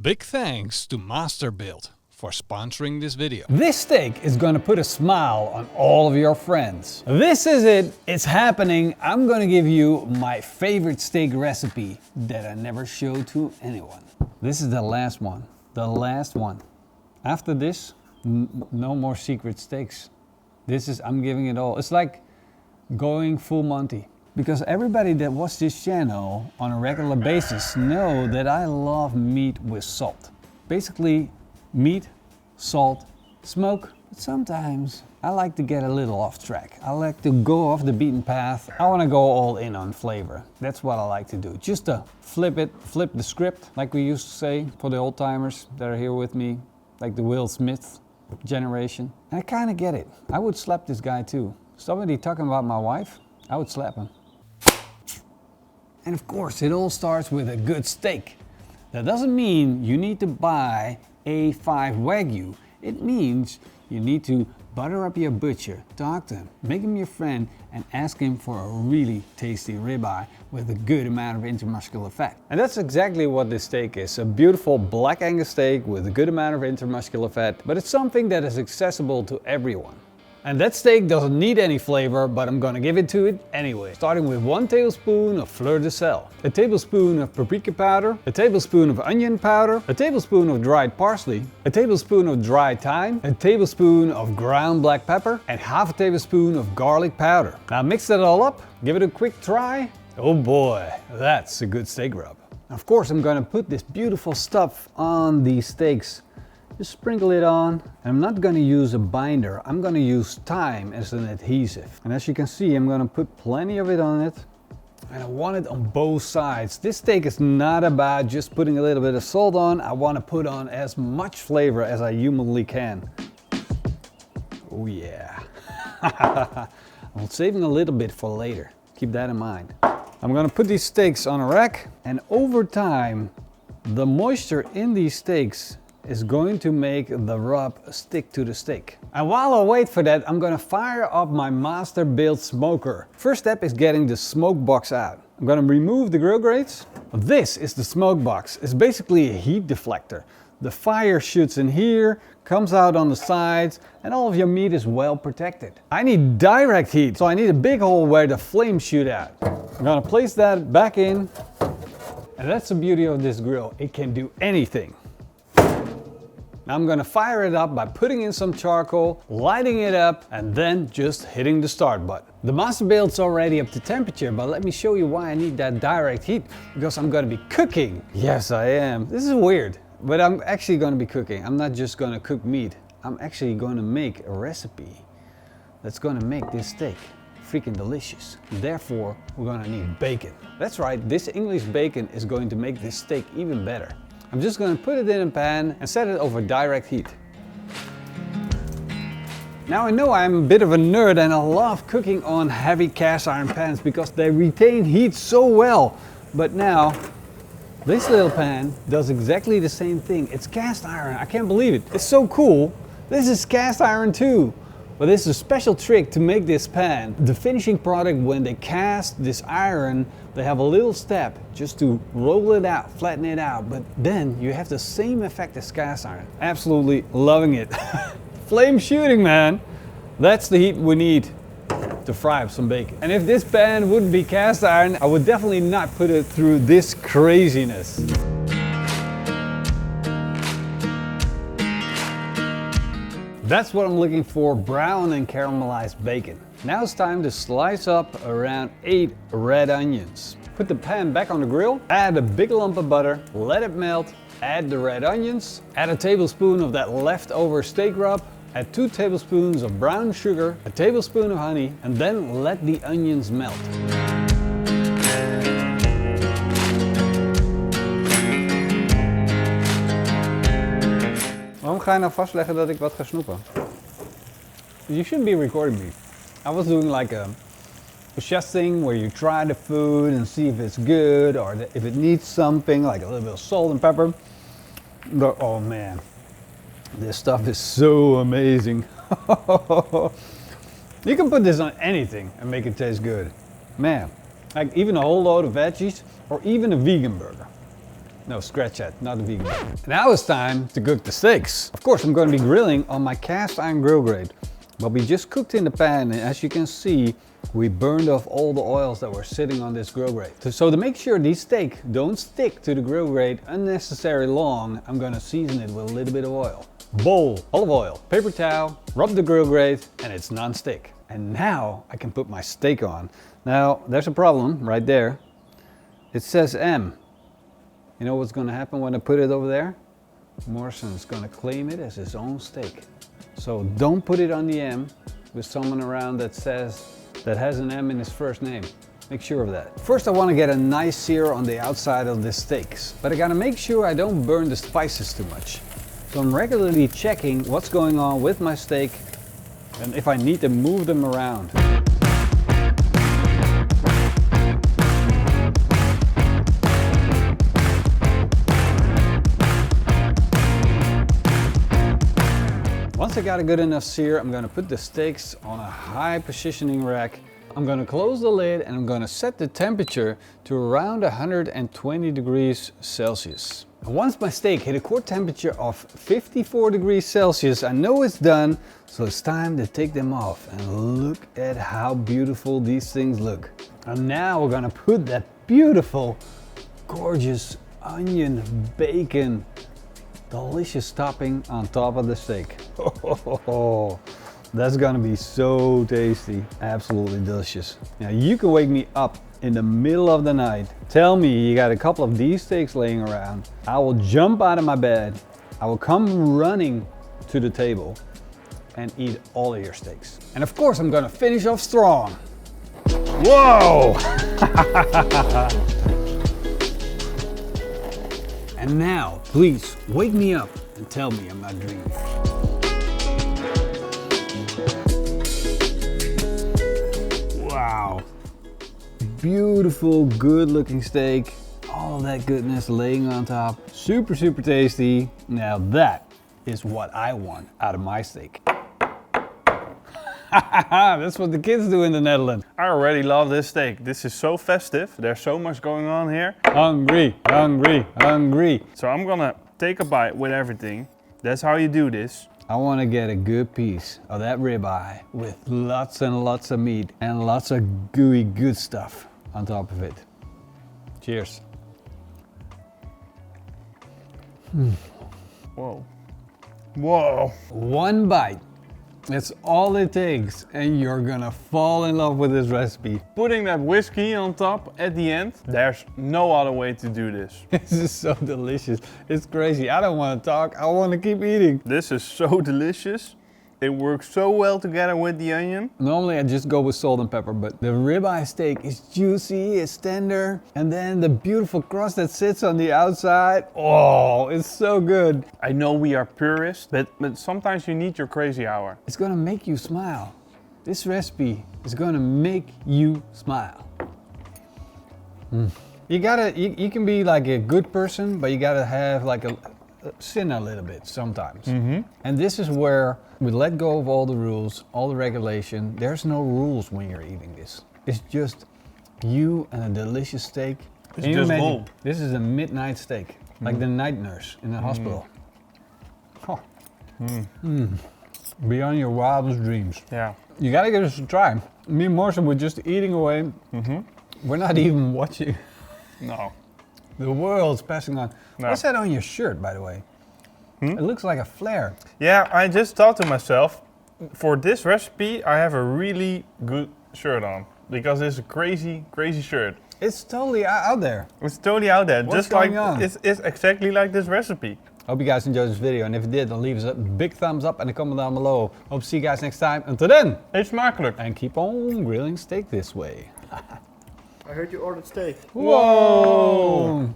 big thanks to Masterbuilt for sponsoring this video. This steak is gonna put a smile on all of your friends. This is it, it's happening. I'm gonna give you my favorite steak recipe that I never show to anyone. This is the last one, After this, no more secret steaks. I'm giving it all. It's like going full Monty. Because everybody that watches this channel on a regular basis know that I love meat with salt. Basically, meat, salt, smoke. But sometimes I like to get a little off track. I like to go off the beaten path. I want to go all in on flavor. That's what I like to do. Just to flip the script, like we used to say for the old timers that are here with me, like the Will Smith generation. And I kind of get it. I would slap this guy too. Somebody talking about my wife, I would slap him. And of course, it all starts with a good steak. That doesn't mean you need to buy A5 Wagyu. It means you need to butter up your butcher, talk to him, make him your friend, and ask him for a really tasty ribeye with a good amount of intermuscular fat. And that's exactly what this steak is. A beautiful black Angus steak with a good amount of intermuscular fat, but it's something that is accessible to everyone. And that steak doesn't need any flavor, but I'm gonna give it to it anyway. Starting with 1 tablespoon of fleur de sel, a tablespoon of paprika powder, a tablespoon of onion powder, a tablespoon of dried parsley, a tablespoon of dried thyme, a tablespoon of ground black pepper, and half a tablespoon of garlic powder. Now mix that all up, give it a quick try. Oh boy, that's a good steak rub. Of course, I'm gonna put this beautiful stuff on these steaks. Just sprinkle it on. I'm not going to use a binder, I'm going to use thyme as an adhesive. And as you can see, I'm going to put plenty of it on it. And I want it on both sides. This steak is not about just putting a little bit of salt on. I want to put on as much flavor as I humanly can. Oh yeah. I'm saving a little bit for later. Keep that in mind. I'm going to put these steaks on a rack, and over time, the moisture in these steaks is going to make the rub stick to the steak. And while I wait for that, I'm gonna fire up my Masterbuilt smoker. First step is getting the smoke box out. I'm gonna remove the grill grates. This is the smoke box. It's basically a heat deflector. The fire shoots in here, comes out on the sides, and all of your meat is well protected. I need direct heat, so I need a big hole where the flames shoot out. I'm gonna place that back in. And that's the beauty of this grill. It can do anything. Now I'm gonna fire it up by putting in some charcoal, lighting it up, and then just hitting the start button. The Masterbuilt's already up to temperature, but let me show you why I need that direct heat. Because I'm gonna be cooking. Yes, I am. This is weird, but I'm actually gonna be cooking. I'm not just gonna cook meat. I'm actually gonna make a recipe that's gonna make this steak freaking delicious. Therefore, we're gonna need bacon. That's right, this English bacon is going to make this steak even better. I'm just going to put it in a pan and set it over direct heat. Now I know I'm a bit of a nerd and I love cooking on heavy cast iron pans because they retain heat so well. But now, this little pan does exactly the same thing. It's cast iron, I can't believe it. It's so cool. This is cast iron too. But this is a special trick to make this pan. The finishing product, when they cast this iron, they have a little step just to roll it out, flatten it out. But then you have the same effect as cast iron. Absolutely loving it. Flame shooting, man. That's the heat we need to fry up some bacon. And if this pan wouldn't be cast iron, I would definitely not put it through this craziness. That's what I'm looking for, brown and caramelized bacon. Now it's time to slice up around 8 red onions. Put the pan back on the grill, add a big lump of butter, let it melt, add the red onions, add a tablespoon of that leftover steak rub, add 2 tablespoons of brown sugar, a tablespoon of honey, and then let the onions melt. Waarom ga je nou vastleggen dat ik wat ga snoepen? You shouldn't be recording me. I was doing like a chef thing where you try the food and see if it's good or if it needs something, like a little bit of salt and pepper. But, oh man, this stuff is so amazing. You can put this on anything and make it taste good. Man, like even a whole load of veggies or even a vegan burger. No, scratch that, not the vegan bread. Now it's time to cook the steaks. Of course, I'm going to be grilling on my cast iron grill grate. But we just cooked in the pan, and as you can see, we burned off all the oils that were sitting on this grill grate. So to make sure these steaks don't stick to the grill grate unnecessarily long, I'm gonna season it with a little bit of oil. Bowl, olive oil, paper towel, rub the grill grate, and it's non-stick. And now I can put my steak on. Now, there's a problem right there. It says M. You know what's gonna happen when I put it over there? Morrison's gonna claim it as his own steak. So don't put it on the M with someone around that has an M in his first name. Make sure of that. First I want to get a nice sear on the outside of the steaks, but I gotta make sure I don't burn the spices too much. So I'm regularly checking what's going on with my steak and if I need to move them around. Once I got a good enough sear, I'm going to put the steaks on a high positioning rack. I'm going to close the lid and I'm going to set the temperature to around 120 degrees Celsius. And once my steak hit a core temperature of 54 degrees Celsius, I know it's done, so it's time to take them off. And look at how beautiful these things look. And now we're going to put that beautiful, gorgeous onion, bacon, delicious topping on top of the steak. Oh, that's gonna be so tasty. Absolutely delicious. Now you can wake me up in the middle of the night. Tell me you got a couple of these steaks laying around. I will jump out of my bed. I will come running to the table and eat all of your steaks. And of course I'm gonna finish off strong. Whoa! And now, please, wake me up and tell me I'm not dreaming. Wow. Beautiful, good looking steak. All that goodness laying on top. Super, super tasty. Now that is what I want out of my steak. That's what the kids do in the Netherlands. I already love this steak. This is so festive. There's so much going on here. Hungry, hungry, hungry. So I'm gonna take a bite with everything. That's how you do this. I want to get a good piece of that ribeye with lots and lots of meat and lots of gooey good stuff on top of it. Cheers. Whoa. Whoa. One bite. That's all it takes, and you're gonna fall in love with this recipe. Putting that whiskey on top at the end, there's no other way to do this. This is so delicious. It's crazy. I don't want to talk. I want to keep eating. This is so delicious. It works so well together with the onion. Normally I just go with salt and pepper, but the ribeye steak is juicy, it's tender, and then the beautiful crust that sits on the outside. Oh, it's so good. I know we are purists, but sometimes you need your crazy hour. It's gonna make you smile. This recipe is gonna make you smile. You can be like a good person, but you gotta have like a sin a little bit sometimes. And this is where we let go of all the rules, all the regulation. There's no rules when you're eating this. It's just you and a delicious steak. It's just bold. This is a midnight steak, like the night nurse in the hospital. Oh. Beyond your wildest dreams. Yeah. You gotta give this a try. Me and Morrison were just eating away. We're not even watching. No. The world's passing on. No. What's that on your shirt, by the way? It looks like a flare. Yeah, I just thought to myself, for this recipe, I have a really good shirt on. Because it's a crazy, crazy shirt. It's totally out there. It's totally out there. What's just going like on? It's exactly like this recipe. Hope you guys enjoyed this video, and if you did, then leave us a big thumbs up and a comment down below. Hope to see you guys next time. Until then, Eetsmakelijk. and keep on grilling steak this way. I heard you ordered steak. Whoa!